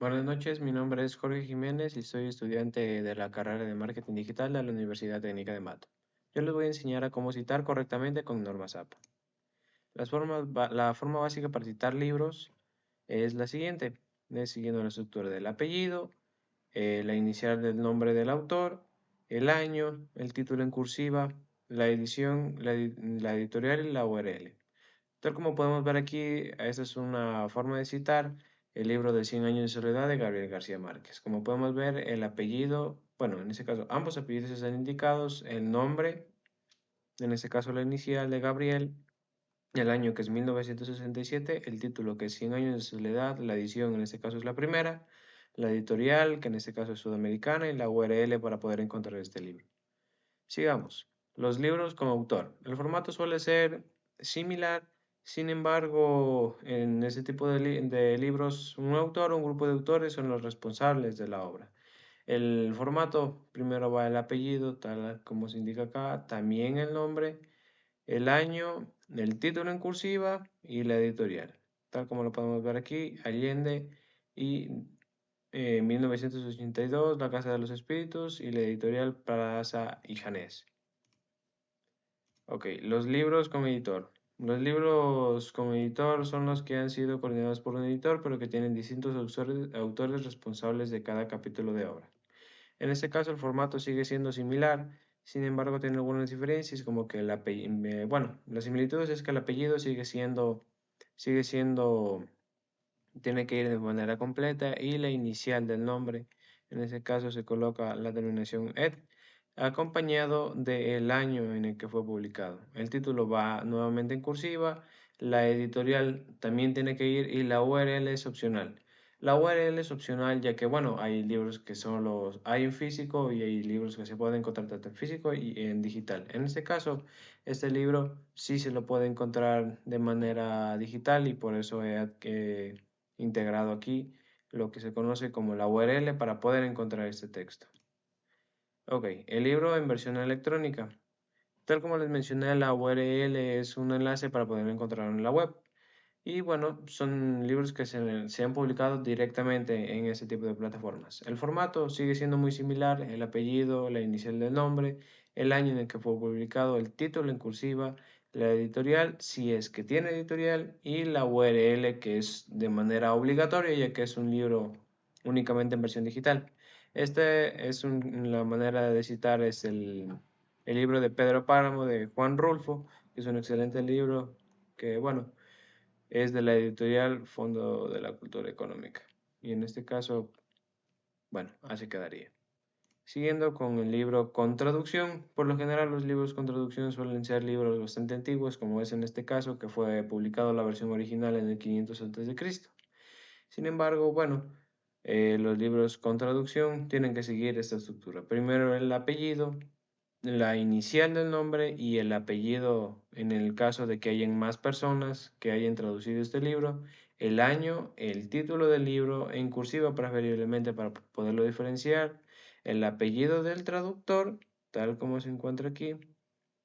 Buenas noches, mi nombre es Jorge Jiménez y soy estudiante de la carrera de Marketing Digital de la Universidad Técnica de Mato. Yo les voy a enseñar a cómo citar correctamente con normas APA. La forma básica para citar libros es la siguiente, es siguiendo la estructura del apellido, la inicial del nombre del autor, el año, el título en cursiva, la edición, la editorial y la URL. Tal como podemos ver aquí, esta es una forma de citar el libro de Cien años de soledad de Gabriel García Márquez. Como podemos ver, el apellido, bueno, en este caso ambos apellidos están indicados, el nombre, en este caso la inicial de Gabriel, el año que es 1967, el título que es Cien años de soledad, la edición en este caso es la primera, la editorial, que en este caso es sudamericana, y la URL para poder encontrar este libro. Sigamos. Los libros con autor. El formato suele ser similar, sin embargo, en ese tipo de libros, un autor o un grupo de autores son los responsables de la obra. El formato, primero va el apellido, tal como se indica acá, también el nombre, el año, el título en cursiva y la editorial. Tal como lo podemos ver aquí, Allende y 1982, La Casa de los Espíritus y la editorial Plaza y Janés. Ok, los libros con editor. Los libros con editor son los que han sido coordinados por un editor, pero que tienen distintos autores responsables de cada capítulo de obra. En este caso, el formato sigue siendo similar, sin embargo, tiene algunas diferencias, como que el apellido, bueno, la similitud es que el apellido sigue siendo, tiene que ir de manera completa y la inicial del nombre, en ese caso se coloca la denominación ed, acompañado del año en el que fue publicado. El título va nuevamente en cursiva, la editorial también tiene que ir y la URL es opcional. La URL es opcional ya que, bueno, hay libros que solo hay en físico y hay libros que se pueden encontrar tanto en físico y en digital. En este caso, este libro sí se lo puede encontrar de manera digital y por eso he integrado aquí lo que se conoce como la URL para poder encontrar este texto. Ok, el libro en versión electrónica. Tal como les mencioné, la URL es un enlace para poder encontrarlo en la web. Y bueno, son libros que se han publicado directamente en ese tipo de plataformas. El formato sigue siendo muy similar, el apellido, la inicial del nombre, el año en el que fue publicado, el título en cursiva, la editorial, si es que tiene editorial, y la URL que es de manera obligatoria ya que es un libro únicamente en versión digital. La manera de citar es el libro de Pedro Páramo de Juan Rulfo, que es un excelente libro que, bueno, es de la editorial Fondo de la Cultura Económica. Y en este caso, bueno, así quedaría. Siguiendo con el libro con traducción, por lo general los libros con traducción suelen ser libros bastante antiguos, como es en este caso, que fue publicado la versión original en el 500 a.C. Sin embargo, bueno, los libros con traducción tienen que seguir esta estructura. Primero el apellido, la inicial del nombre y el apellido en el caso de que hayan más personas que hayan traducido este libro, el año, el título del libro en cursiva preferiblemente para poderlo diferenciar, el apellido del traductor, tal como se encuentra aquí,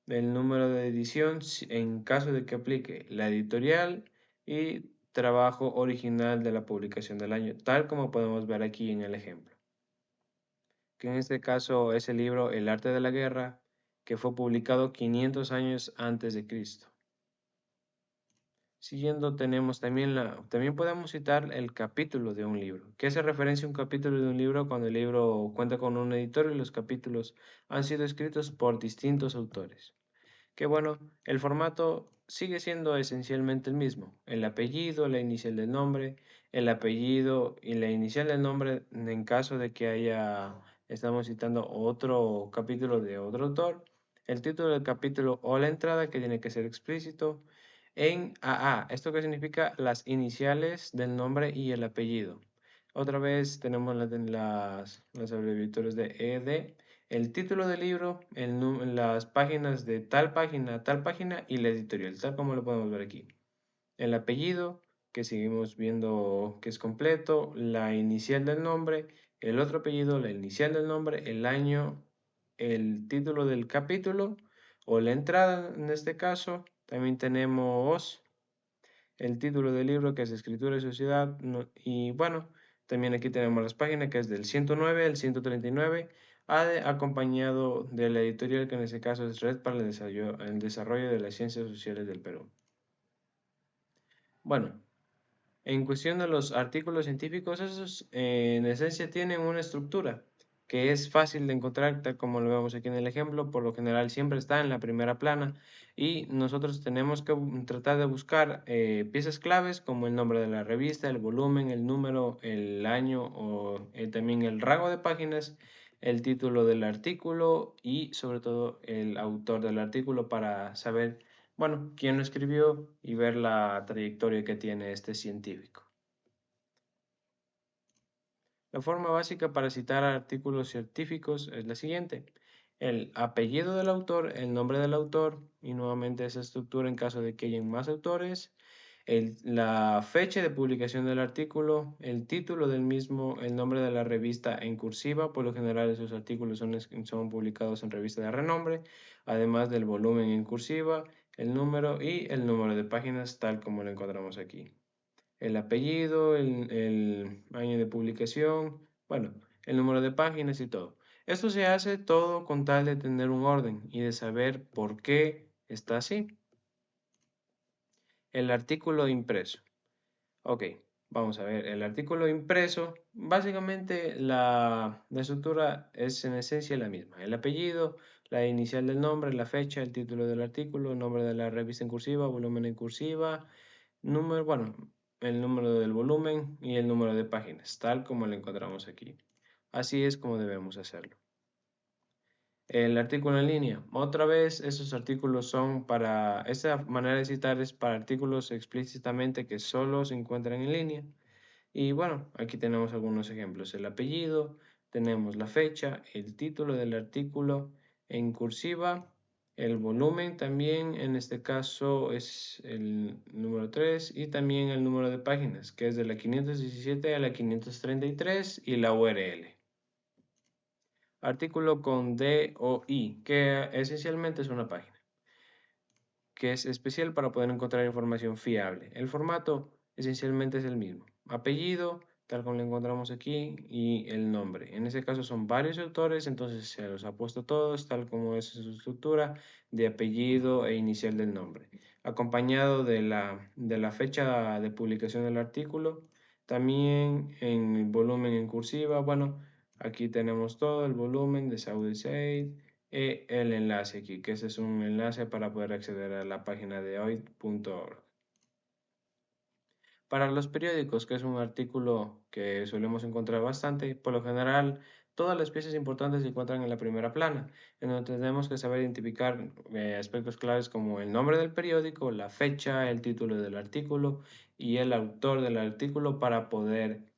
el número de edición en caso de que aplique la editorial y trabajo original de la publicación del año, tal como podemos ver aquí en el ejemplo, que en este caso es el libro El arte de la guerra, que fue publicado 500 años antes de Cristo. Siguiendo tenemos también podemos citar el capítulo de un libro. ¿Qué hace referencia a un capítulo de un libro cuando el libro cuenta con un editor y los capítulos han sido escritos por distintos autores? Que bueno, el formato sigue siendo esencialmente el mismo. El apellido, la inicial del nombre, el apellido y la inicial del nombre en caso de que estamos citando otro capítulo de otro autor, el título del capítulo o la entrada que tiene que ser explícito en AA. ¿Esto qué significa? Las iniciales del nombre y el apellido. Otra vez tenemos las abreviaturas de ED, el título del libro, las páginas de tal página y la editorial, tal como lo podemos ver aquí. El apellido, que seguimos viendo que es completo, la inicial del nombre, el otro apellido, la inicial del nombre, el año, el título del capítulo o la entrada en este caso. También tenemos el título del libro que es Escritura y Sociedad y bueno, También aquí tenemos las páginas que es del 109 al 139, acompañado de la editorial que en este caso es Red para el Desarrollo de las Ciencias Sociales del Perú. Bueno, en cuestión de los artículos científicos, esos en esencia tienen una estructura que es fácil de encontrar, tal como lo vemos aquí en el ejemplo, por lo general siempre está en la primera plana y nosotros tenemos que tratar de buscar piezas claves como el nombre de la revista, el volumen, el número, el año o también el rango de páginas, el título del artículo y sobre todo el autor del artículo para saber, bueno, quién lo escribió y ver la trayectoria que tiene este científico. La forma básica para citar artículos científicos es la siguiente: el apellido del autor, el nombre del autor y nuevamente esa estructura en caso de que hayan más autores, la fecha de publicación del artículo, el título del mismo, el nombre de la revista en cursiva, por lo general esos artículos son publicados en revistas de renombre, además del volumen en cursiva, el número y el número de páginas tal como lo encontramos aquí. El apellido, el año de publicación, bueno, el número de páginas y todo. Esto se hace todo con tal de tener un orden y de saber por qué está así. El artículo impreso. Ok, vamos a ver. El artículo impreso, básicamente la estructura es en esencia la misma. El apellido, la inicial del nombre, la fecha, el título del artículo, el nombre de la revista en cursiva, volumen en cursiva, número, bueno, el número del volumen y el número de páginas, tal como lo encontramos aquí. Así es como debemos hacerlo. El artículo en línea. Otra vez, esos artículos son para, esta manera de citar es para artículos explícitamente que solo se encuentran en línea. Y bueno, aquí tenemos algunos ejemplos. El apellido, tenemos la fecha, el título del artículo en cursiva, el volumen también, en este caso es el número 3 y también el número de páginas, que es de la 517 a la 533 y la URL. Artículo con D o I, que esencialmente es una página, que es especial para poder encontrar información fiable. El formato esencialmente es el mismo. Apellido, tal como lo encontramos aquí, y el nombre. En este caso son varios autores, entonces se los ha puesto todos, tal como es su estructura de apellido e inicial del nombre. Acompañado de la fecha de publicación del artículo, también en volumen en cursiva. Bueno, aquí tenemos todo el volumen de SaudiSaid y el enlace aquí, que ese es un enlace para poder acceder a la página de oid.org. Para los periódicos, que es un artículo que solemos encontrar bastante, por lo general todas las piezas importantes se encuentran en la primera plana, en donde tenemos que saber identificar aspectos claves como el nombre del periódico, la fecha, el título del artículo y el autor del artículo para poder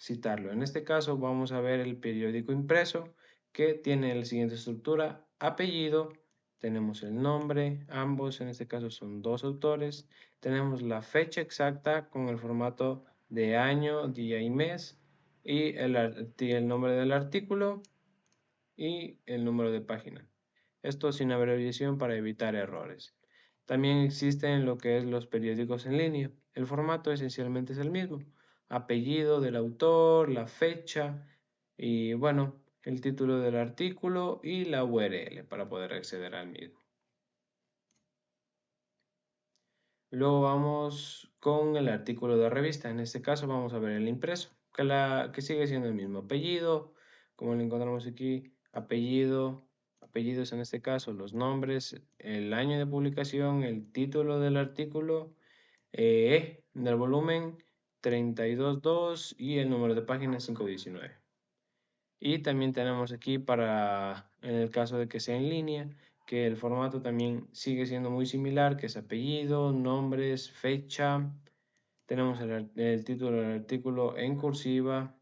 citarlo. En este caso vamos a ver el periódico impreso que tiene la siguiente estructura: apellido, tenemos el nombre, ambos en este caso son dos autores, tenemos la fecha exacta con el formato de año, día y mes y el nombre del artículo y el número de página. Esto sin abreviación para evitar errores. También existen lo que es los periódicos en línea. El formato esencialmente es el mismo: apellido del autor, la fecha y bueno, el título del artículo y la URL para poder acceder al mismo. Luego vamos con el artículo de revista. En este caso vamos a ver el impreso, que sigue siendo el mismo apellido, como lo encontramos aquí, apellidos en este caso, los nombres, el año de publicación, el título del artículo, del volumen 32.2 y el número de página 519. Y también tenemos aquí en el caso de que sea en línea, que el formato también sigue siendo muy similar, que es apellido, nombres, fecha. Tenemos el título del artículo en cursiva.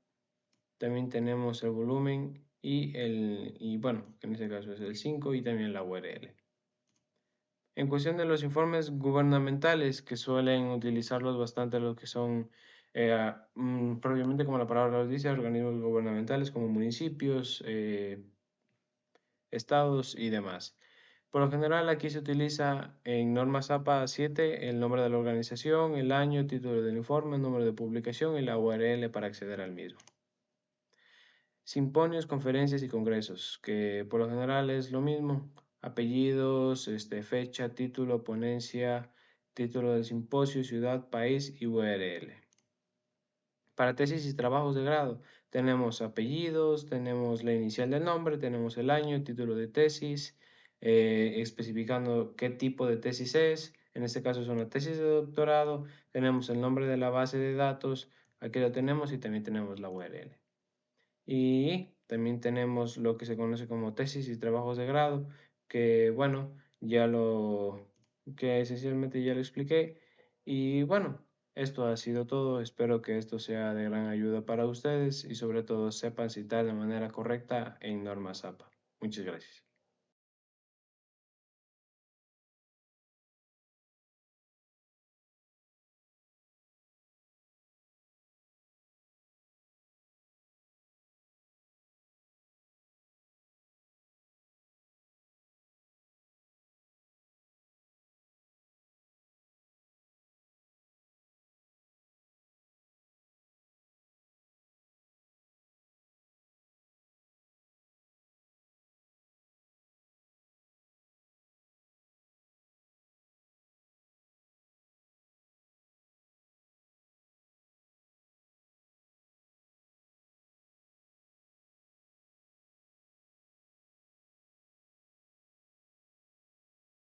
También tenemos el volumen y bueno, en este caso es el 5 y también la URL. En cuestión de los informes gubernamentales, que suelen utilizarlos bastante los que son, propiamente como la palabra lo dice, organismos gubernamentales como municipios, estados y demás. Por lo general aquí se utiliza en norma APA 7 el nombre de la organización, el año, el título del informe, el número de publicación y la URL para acceder al mismo. Simponios, conferencias y congresos, que por lo general es lo mismo. Apellidos, fecha, título, ponencia, título del simposio, ciudad, país y URL. Para tesis y trabajos de grado, tenemos apellidos, tenemos la inicial del nombre, tenemos el año, el título de tesis, especificando qué tipo de tesis es. En este caso es una tesis de doctorado. Tenemos el nombre de la base de datos, aquí lo tenemos y también tenemos la URL. Y también tenemos lo que se conoce como tesis y trabajos de grado, que bueno, que esencialmente ya lo expliqué. Y bueno, esto ha sido todo. Espero que esto sea de gran ayuda para ustedes y sobre todo sepan citar de manera correcta en normas APA. Muchas gracias.